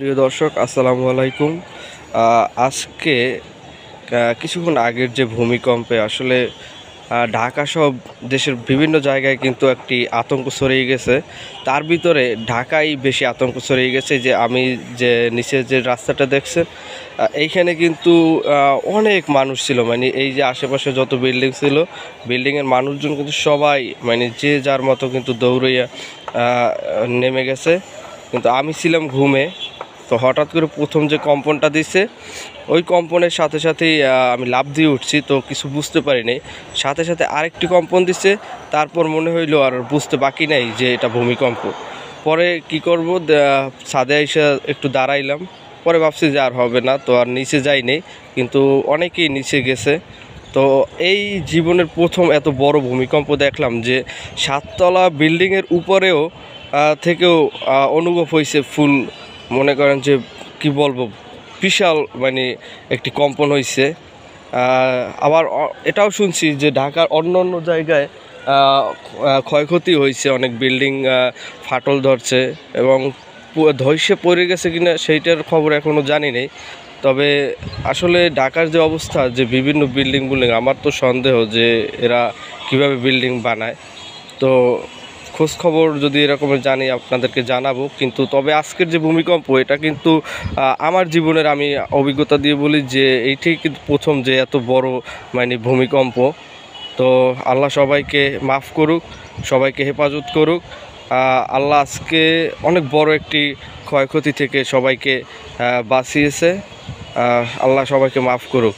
প্রিয় দর্শক আসসালামু আলাইকুম। আজকে কিছুক্ষণ আগের যে ভূমিকম্পে আসলে ঢাকা সহ দেশের বিভিন্ন জায়গায় কিন্তু একটি আতঙ্ক ছড়িয়ে গেছে। তার ভিতরে ঢাকায় বেশি আতঙ্ক ছড়িয়ে গেছে। যে আমি যে নিচে যে রাস্তাটা দেখছেন, এইখানে কিন্তু অনেক মানুষ ছিল। মানে এই যে আশেপাশে যত বিল্ডিং ছিল, বিল্ডিংয়ের মানুষজন কিন্তু সবাই মানে যে যার মতো কিন্তু দৌড়ইয়া নেমে গেছে। কিন্তু আমি ছিলাম ঘুমে। তো হঠাৎ করে প্রথম যে কম্পনটা দিছে, ওই কম্পনের সাথে সাথেই আমি লাফ দিয়ে উঠছি, তো কিছু বুঝতে পারিনি। সাথে সাথে আরেকটি কম্পন দিছে, তারপর মনে হইলো আর বুঝতে বাকি নাই যে এটা ভূমিকম্প। পরে কি করব, ছাদে এসে একটু দাঁড়াইলাম। পরে ভাবছি যে আর হবে না, তো আর নিচে যাইনি। কিন্তু অনেকেই নিচে গেছে। তো এই জীবনের প্রথম এত বড় ভূমিকম্প দেখলাম, যে 7তলা বিল্ডিংয়ের উপরেও থেকেও অনুভব হয়েছে ফুল। মনে করেন যে কি বলবো, বিশাল মানে একটি কম্পন হয়েছে। আবার এটাও শুনছি যে ঢাকার অন্য অন্য জায়গায় ক্ষয়ক্ষতি হয়েছে, অনেক বিল্ডিং ফাটল ধরছে এবং ধসে পড়ে গেছে কিনা সেইটার খবর এখনও জানি নেই। তবে আসলে ঢাকার যে অবস্থা, যে বিভিন্ন বিল্ডিং আমার তো সন্দেহ যে এরা কিভাবে বিল্ডিং বানায়। তো খোঁজ খবর যদি এরকমের জানি আপনাদেরকে জানাবো। কিন্তু তবে আজকের যে ভূমিকম্প, এটা কিন্তু আমার জীবনের, আমি অভিজ্ঞতা দিয়ে বলি যে এইটাই কিন্তু প্রথম যে এত বড় মানে ভূমিকম্প। তো আল্লাহ সবাইকে মাফ করুক, সবাইকে হেফাজত করুক। আল্লাহ আজকে অনেক বড় একটি ক্ষয়ক্ষতি থেকে সবাইকে বাঁচিয়েছে। আল্লাহ সবাইকে মাফ করুক।